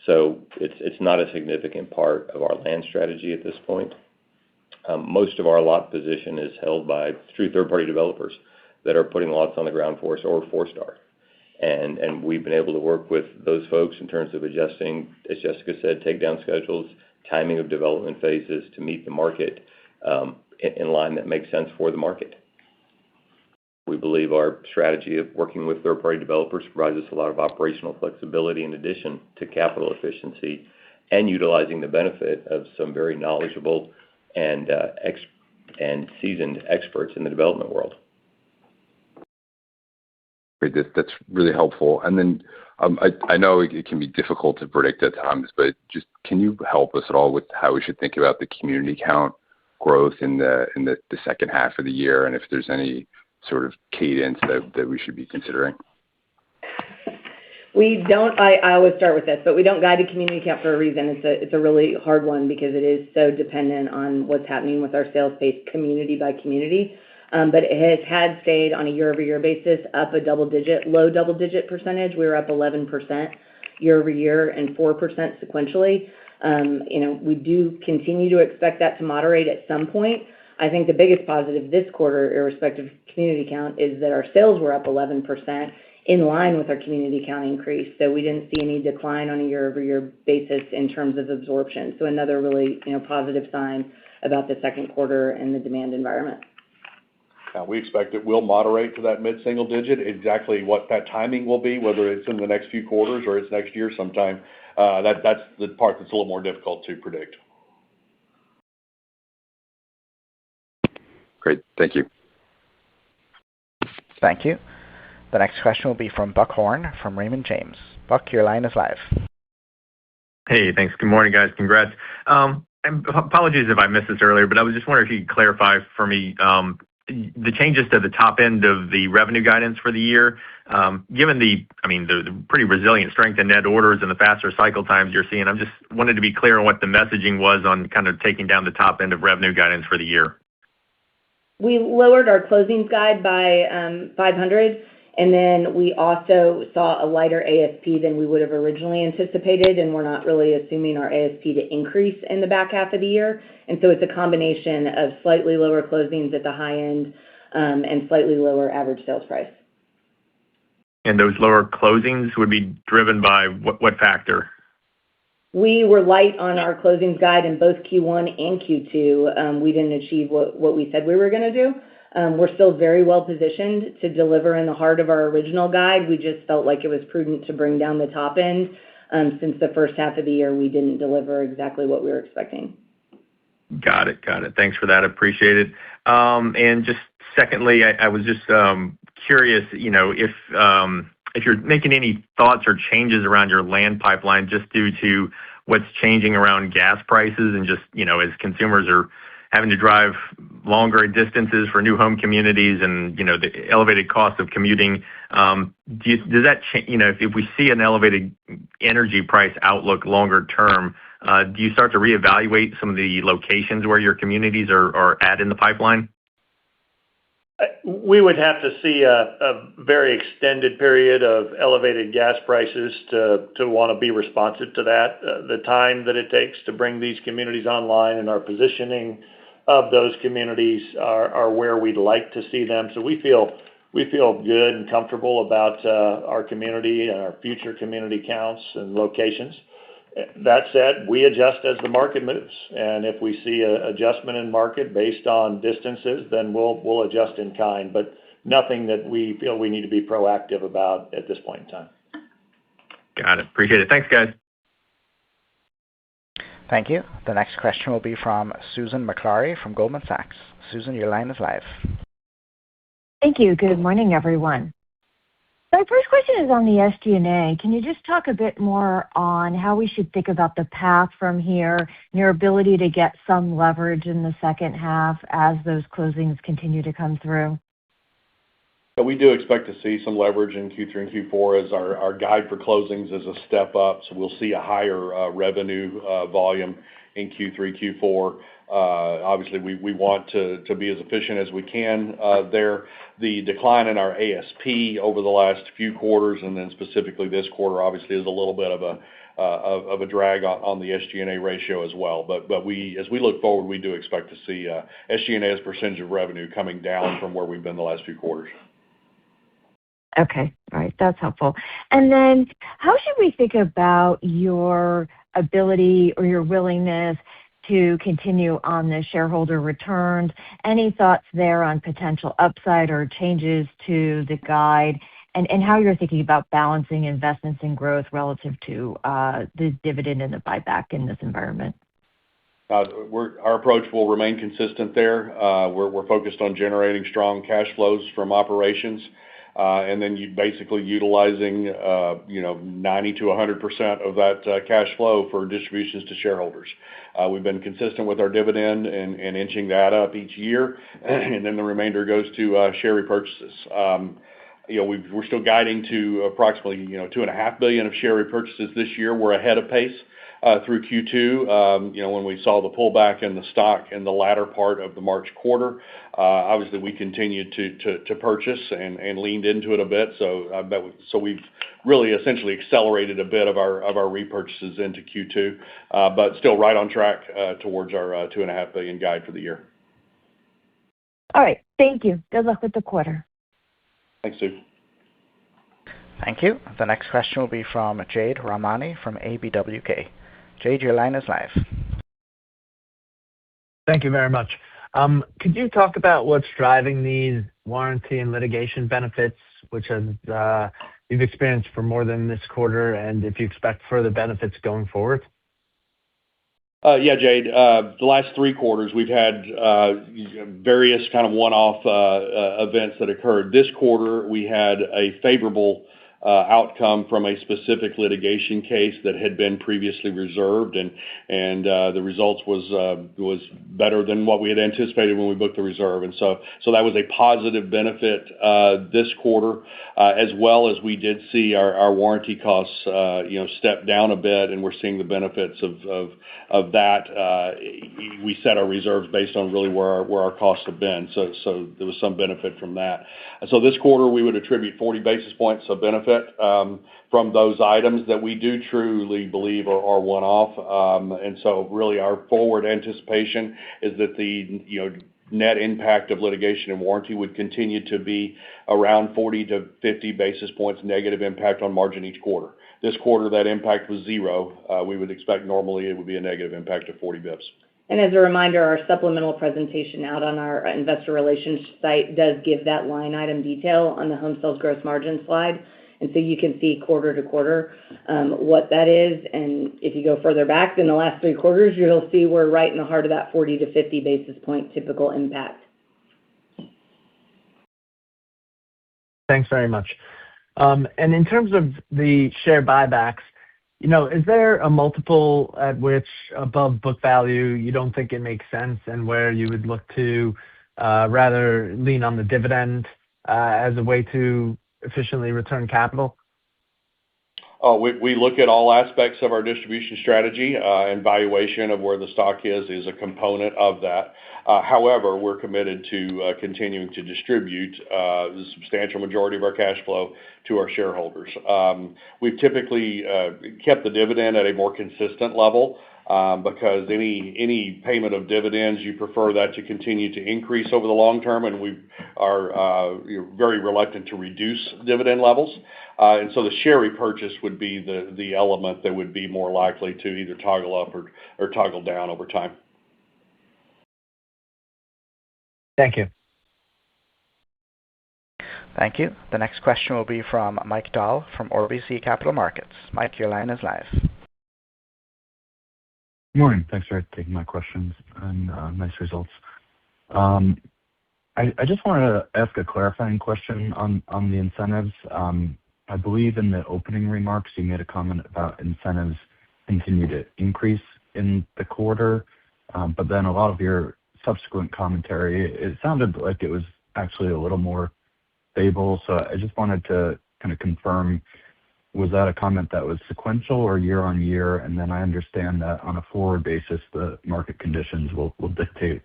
So it's not a significant part of our land strategy at this point. Most of our lot position is held by true third-party developers that are putting lots on the ground for us or Forestar. And we've been able to work with those folks in terms of adjusting, as Jessica said, takedown schedules, timing of development phases to meet the market in line that makes sense for the market. We believe our strategy of working with third-party developers provides us a lot of operational flexibility in addition to capital efficiency, and utilizing the benefit of some very knowledgeable and seasoned experts in the development world. Great, that's really helpful. And then I know it can be difficult to predict at times, but just can you help us at all with how we should think about the community count growth in the second half of the year, and if there's any sort of cadence that we should be considering? We don't. I always start with this, but we don't guide a community count for a reason. It's a really hard one because it is so dependent on what's happening with our sales pace community by community. But it has stayed on a year-over-year basis up a low double-digit percentage. We were up 11% year-over-year and 4% sequentially. We do continue to expect that to moderate at some point. I think the biggest positive this quarter, irrespective of community count, is that our sales were up 11% in line with our community count increase. So we didn't see any decline on a year-over-year basis in terms of absorption. So another really positive sign about the second quarter and the demand environment. We expect it will moderate to that mid-single digit. Exactly what that timing will be, whether it's in the next few quarters or it's next year sometime, that's the part that's a little more difficult to predict. Great. Thank you. Thank you. The next question will be from Buck Horne from Raymond James. Buck, your line is live. Hey, thanks. Good morning, guys. Congrats. Apologies if I missed this earlier, but I was just wondering if you could clarify for me the changes to the top end of the revenue guidance for the year. Given the pretty resilient strength in net orders and the faster cycle times you're seeing, I just wanted to be clear on what the messaging was on kind of taking down the top end of revenue guidance for the year. We lowered our closings guide by 500, and then we also saw a lighter ASP than we would have originally anticipated, and we're not really assuming our ASP to increase in the back half of the year. And so it's a combination of slightly lower closings at the high end and slightly lower average sales price. And those lower closings would be driven by what factor? We were light on our closings guide in both Q1 and Q2. We didn't achieve what we said we were going to do. We're still very well positioned to deliver in the heart of our original guide. We just felt like it was prudent to bring down the top end since the first half of the year we didn't deliver exactly what we were expecting. Got it. Thanks for that. Appreciate it. And just secondly, I was just curious, if you're making any thoughts or changes around your land pipeline just due to what's changing around gas prices and just, as consumers are having to drive longer distances for new home communities and, the elevated cost of commuting, does that change, if we see an elevated energy price outlook longer term, do you start to reevaluate some of the locations where your communities are at in the pipeline? We would have to see a very extended period of elevated gas prices to want to be responsive to that. The time that it takes to bring these communities online and our positioning of those communities are where we'd like to see them. So we feel good and comfortable about our community and our future community counts and locations. That said, we adjust as the market moves, and if we see an adjustment in market based on distances, then we'll adjust in kind, but nothing that we feel we need to be proactive about at this point in time. Got it. Appreciate it. Thanks, guys. Thank you. The next question will be from Susan Maklari from Goldman Sachs. Susan, your line is live. Thank you. Good morning, everyone. My first question is on the SG&A. Can you just talk a bit more on how we should think about the path from here and your ability to get some leverage in the second half as those closings continue to come through? So we do expect to see some leverage in Q3 and Q4 as our guide for closings is a step up. So we'll see a higher revenue volume in Q3, Q4. Obviously, we want to be as efficient as we can there. The decline in our ASP over the last few quarters, and then specifically this quarter, obviously is a little bit of a drag on the SG&A ratio as well. But as we look forward, we do expect to see SG&A as percentage of revenue coming down from where we've been the last few quarters. Okay. All right. That's helpful. And then how should we think about your ability or your willingness to continue on the shareholder returns? Any thoughts there on potential upside or changes to the guide and how you're thinking about balancing investments in growth relative to the dividend and the buyback in this environment? Our approach will remain consistent there. We're focused on generating strong cash flows from operations. and then you basically utilizing 90 to 100% of that cash flow for distributions to shareholders. We've been consistent with our dividend and inching that up each year, and then the remainder goes to share repurchases. We're still guiding to approximately $2.5 billion of share repurchases this year. We're ahead of pace through Q2. When we saw the pullback in the stock in the latter part of the March quarter, obviously we continued to purchase and leaned into it a bit. So we've really essentially accelerated a bit of our repurchases into Q2, but still right on track towards our $2.5 billion guide for the year. All right. Thank you. Good luck with the quarter. Thanks, Sue. Thank you. The next question will be from Jade Rahmani from ABWK. Jade, your line is live. Thank you very much. Could you talk about what's driving these warranty and litigation benefits, which you've experienced for more than this quarter, and if you expect further benefits going forward? Yeah, Jade. The last 3 quarters, we've had various kind of one-off events that occurred. This quarter, we had a favorable outcome from a specific litigation case that had been previously reserved, and the results was better than what we had anticipated when we booked the reserve. And so that was a positive benefit this quarter, as well as we did see our warranty costs step down a bit, and we're seeing the benefits of that. We set our reserves based on really where our costs have been, so there was some benefit from that. And so this quarter, we would attribute 40 basis points of benefit from those items that we do truly believe are one-off. And so really our forward anticipation is that the net impact of litigation and warranty would continue to be around 40 to 50 basis points negative impact on margin each quarter. This quarter, that impact was 0. We would expect normally it would be a negative impact of 40 bips. And as a reminder, our supplemental presentation out on our investor relations site does give that line item detail on the home sales gross margin slide. And so you can see quarter to quarter what that is. And if you go further back than the last 3 quarters, you'll see we're right in the heart of that 40 to 50 basis point typical impact. Thanks very much. And in terms of the share buybacks, is there a multiple at which above book value you don't think it makes sense, and where you would look to rather lean on the dividend as a way to efficiently return capital? We look at all aspects of our distribution strategy, and valuation of where the stock is a component of that. However, we're committed to continuing to distribute the substantial majority of our cash flow to our shareholders. We've typically kept the dividend at a more consistent level, because any payment of dividends, you prefer that to continue to increase over the long term, and we are very reluctant to reduce dividend levels. And so the share repurchase would be the element that would be more likely to either toggle up or toggle down over time. Thank you. Thank you. The next question will be from Mike Dahl from RBC Capital Markets. Mike, your line is live. Good morning. Thanks for taking my questions, and nice results. I just wanted to ask a clarifying question on the incentives. I believe in the opening remarks, you made a comment about incentives continue to increase in the quarter, but then a lot of your subsequent commentary, it sounded like it was actually a little more stable. So I just wanted to kind of confirm, was that a comment that was sequential or year on year? And then I understand that on a forward basis, the market conditions will dictate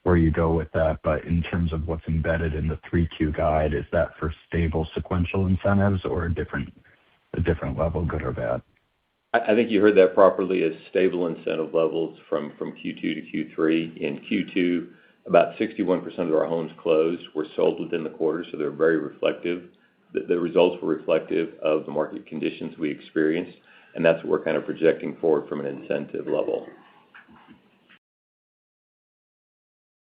where you go with that. But in terms of what's embedded in the 3Q guide, is that for stable sequential incentives or a different level, good or bad? I think you heard that properly, as stable incentive levels from Q2 to Q3. In Q2, about 61% of our homes closed were sold within the quarter, so they're very reflective. The results were reflective of the market conditions we experienced, and that's what we're kind of projecting forward from an incentive level.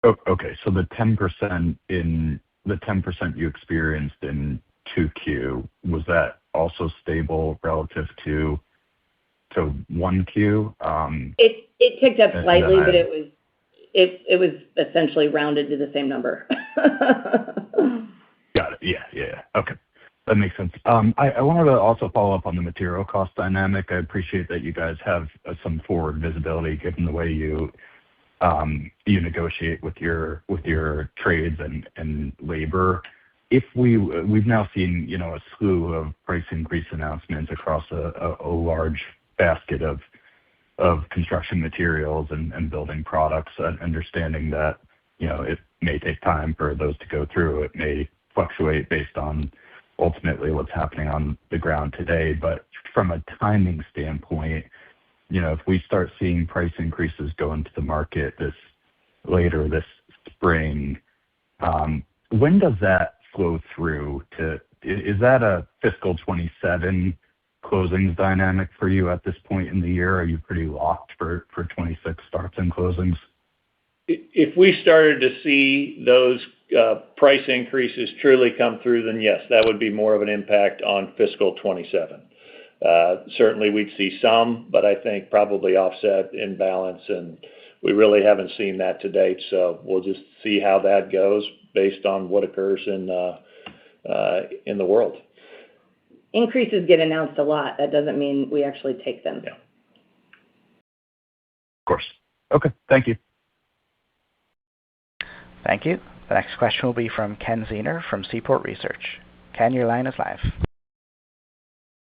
Okay, so the 10% you experienced in 2Q, was that also stable relative to 1Q? It ticked up slightly, but it was essentially rounded to the same number. Got it. Yeah. Okay. That makes sense. I wanted to also follow up on the material cost dynamic. I appreciate that you guys have some forward visibility given the way you negotiate with your trades and labor. We've now seen, a slew of price increase announcements across a large basket of construction materials and building products, understanding that, it may take time for those to go through. It may fluctuate based on ultimately what's happening on the ground today. But from a timing standpoint, if we start seeing price increases go into the market later this spring, when does that flow through is that a fiscal 27 closings dynamic for you at this point in the year? Are you pretty locked for 26 starts and closings? If we started to see those price increases truly come through, then yes, that would be more of an impact on fiscal 27. Certainly we'd see some, but I think probably offset in balance, and we really haven't seen that to date. So we'll just see how that goes based on what occurs in the world. Increases get announced a lot. That doesn't mean we actually take them. Yeah. Of course. Okay. Thank you. Thank you. The next question will be from Ken Zener from Seaport Research. Ken, your line is live.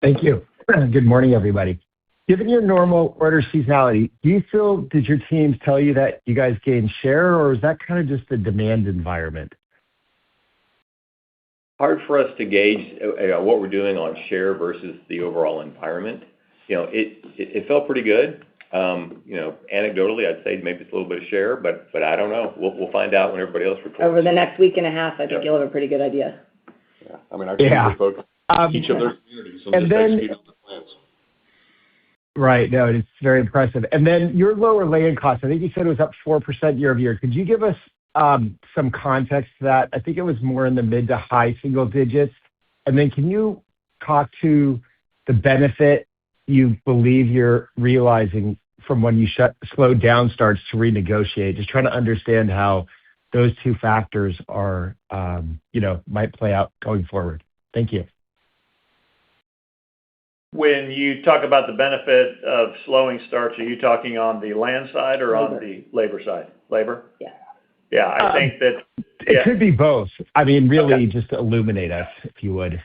Thank you. Good morning, everybody. Given your normal order seasonality, did your teams tell you that you guys gained share, or is that kind of just the demand environment? Hard for us to gauge what we're doing on share versus the overall environment. It felt pretty good. Anecdotally, I'd say maybe it's a little bit of share, but I don't know. We'll find out when everybody else reports. Over the next week and a half, I think you'll have a pretty good idea. Yeah. Our teams are focused on each of their communities and just executing on the plans. Right. No, it's very impressive. And then your lower land costs, I think you said it was up 4% year-over-year. Could you give us some context to that? I think it was more in the mid to high single digits. And then can you talk to the benefit you believe you're realizing from when you slowed down starts to renegotiate? Just trying to understand how those two factors might play out going forward. Thank you. When you talk about the benefit of slowing starts, are you talking on the land side or on the labor side? Labor? Yeah. Yeah, I think that... It could be both. Really just illuminate us, if you would.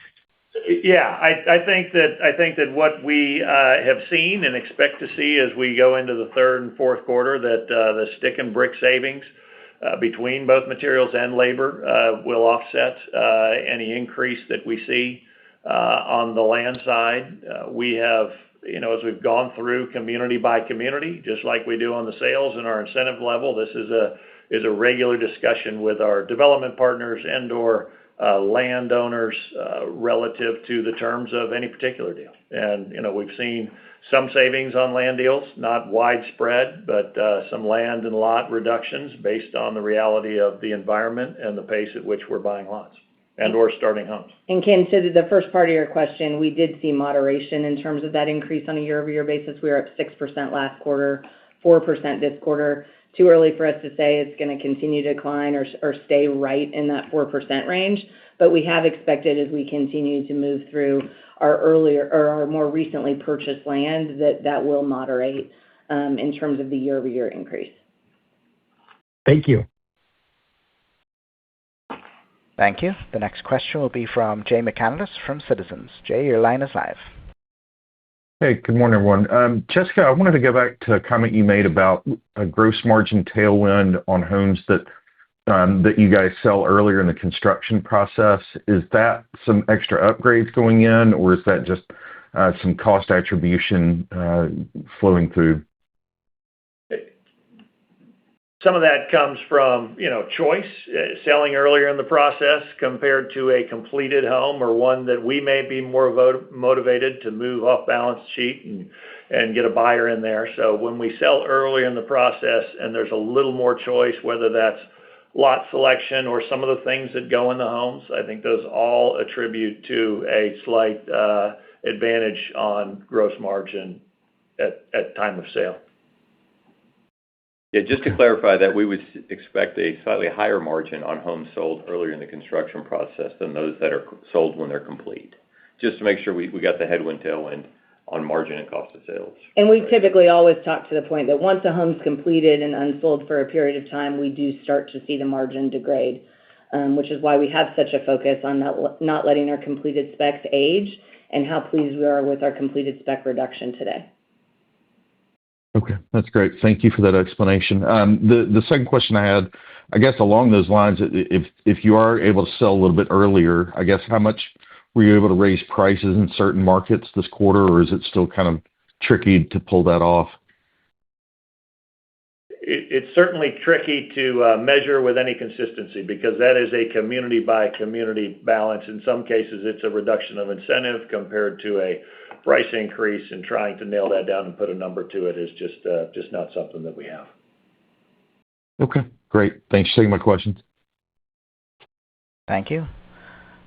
Yeah, I think that what we have seen and expect to see as we go into the third and fourth quarter, that the stick and brick savings between both materials and labor will offset any increase that we see on the land side. We have, as we've gone through community by community, just like we do on the sales and our incentive level, this is a regular discussion with our development partners and/or landowners relative to the terms of any particular deal. And, we've seen some savings on land deals, not widespread, but some land and lot reductions based on the reality of the environment and the pace at which we're buying lots and/or starting homes. And Ken, to the first part of your question, we did see moderation in terms of that increase on a year-over-year basis. We were up 6% last quarter, 4% this quarter. Too early for us to say it's going to continue to decline or stay right in that 4% range. But we have expected, as we continue to move through our more recently purchased land, that will moderate in terms of the year-over-year increase. Thank you. Thank you. The next question will be from Jay McCanless from Citizens. Jay, your line is live. Hey, good morning, everyone. Jessica, I wanted to go back to a comment you made about a gross margin tailwind on homes that you guys sell earlier in the construction process. Is that some extra upgrades going in, or is that just some cost attribution flowing through? Some of that comes from, choice, selling earlier in the process compared to a completed home or one that we may be more motivated to move off balance sheet and get a buyer in there. So when we sell early in the process and there's a little more choice, whether that's lot selection or some of the things that go in the homes, I think those all attribute to a slight advantage on gross margin at time of sale. Yeah, just to clarify that we would expect a slightly higher margin on homes sold earlier in the construction process than those that are sold when they're complete. Just to make sure we got the headwind, tailwind on margin and cost of sales. And we typically always talk to the point that once a home's completed and unsold for a period of time, we do start to see the margin degrade, which is why we have such a focus on not letting our completed specs age, and how pleased we are with our completed spec reduction today. Okay, that's great. Thank you for that explanation. The second question I had, I guess along those lines, if you are able to sell a little bit earlier, I guess how much were you able to raise prices in certain markets this quarter, or is it still kind of tricky to pull that off? It's certainly tricky to measure with any consistency because that is a community by community balance. In some cases, it's a reduction of incentive compared to a price increase, and trying to nail that down and put a number to it is just not something that we have. Okay, great. Thanks for taking my questions. Thank you.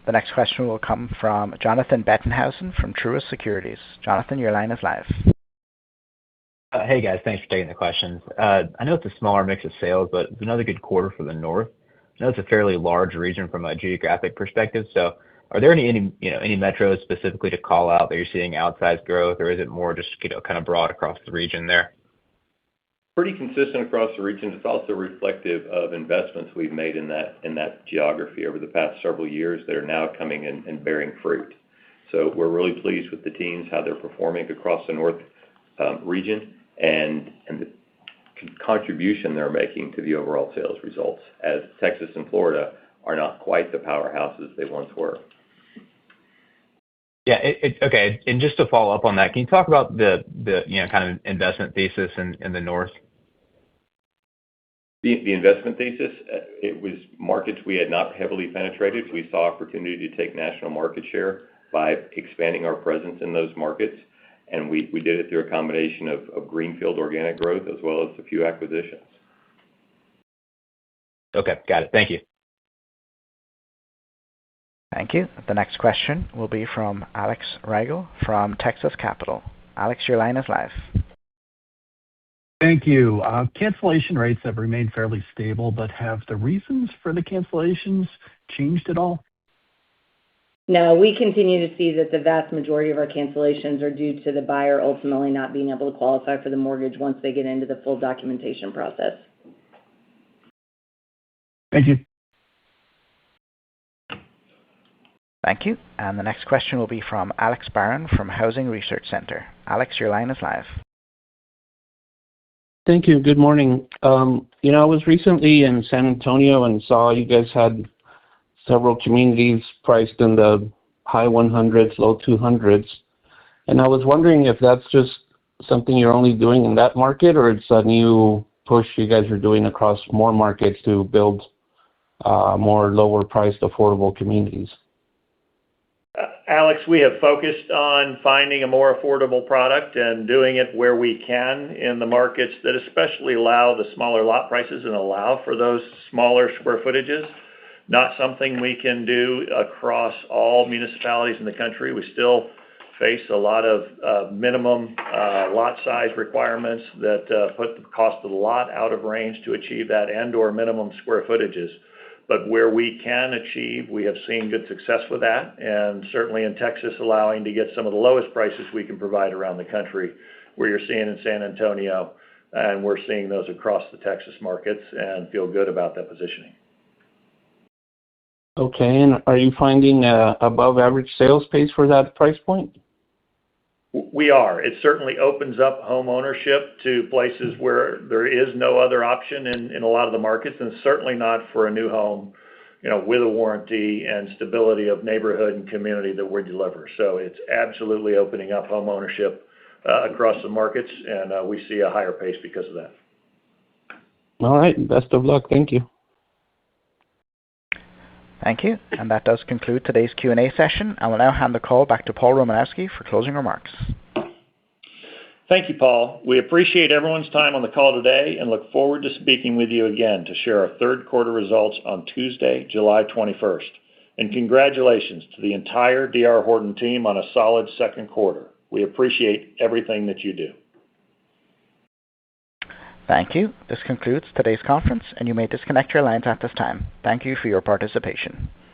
The next question will come from Jonathan Bettenhausen from Truist Securities. Jonathan, your line is live. Hey, guys. Thanks for taking the questions. I know it's a smaller mix of sales, but it's another good quarter for the North. I know it's a fairly large region from a geographic perspective. So are there any metros specifically to call out that you're seeing outsized growth, or is it more just, kind of broad across the region there? Pretty consistent across the region. It's also reflective of investments we've made in that geography over the past several years that are now coming in and bearing fruit. So we're really pleased with the teams, how they're performing across the North region, and the contribution they're making to the overall sales results, as Texas and Florida are not quite the powerhouses they once were. Yeah. Okay. And just to follow up on that, can you talk about the kind of investment thesis in the North? The investment thesis, it was markets we had not heavily penetrated. We saw opportunity to take national market share by expanding our presence in those markets, and we did it through a combination of greenfield organic growth as well as a few acquisitions. Okay, got it. Thank you. Thank you. The next question will be from Alex Rygiel from Texas Capital. Alex, your line is live. Thank you. Cancellation rates have remained fairly stable, but have the reasons for the cancellations changed at all? No, we continue to see that the vast majority of our cancellations are due to the buyer ultimately not being able to qualify for the mortgage once they get into the full documentation process. Thank you. Thank you. And the next question will be from Alex Barron from Housing Research Center. Alex, your line is live. Thank you. Good morning. I was recently in San Antonio and saw you guys had several communities priced in the high 100s, low 200s. And I was wondering if that's just something you're only doing in that market, or it's a new push you guys are doing across more markets to build more lower priced, affordable communities. Alex, we have focused on finding a more affordable product and doing it where we can in the markets that especially allow the smaller lot prices and allow for those smaller square footages. Not something we can do across all municipalities in the country. We still face a lot of minimum lot size requirements that put the cost of the lot out of range to achieve that, and/or minimum square footages. But where we can achieve, we have seen good success with that, and certainly in Texas, allowing to get some of the lowest prices we can provide around the country, where you're seeing in San Antonio, and we're seeing those across the Texas markets and feel good about that positioning. Okay, and are you finding above average sales pace for that price point? We are. It certainly opens up home ownership to places where there is no other option in a lot of the markets, and certainly not for a new home, with a warranty and stability of neighborhood and community that we deliver. So it's absolutely opening up home ownership across the markets, and we see a higher pace because of that. All right. Best of luck. Thank you. Thank you. And that does conclude today's Q&A session. I will now hand the call back to Paul Romanowski for closing remarks. Thank you, Paul. We appreciate everyone's time on the call today and look forward to speaking with you again to share our third quarter results on Tuesday, July 21st. And congratulations to the entire D.R. Horton team on a solid second quarter. We appreciate everything that you do. Thank you. This concludes today's conference, and you may disconnect your lines at this time. Thank you for your participation.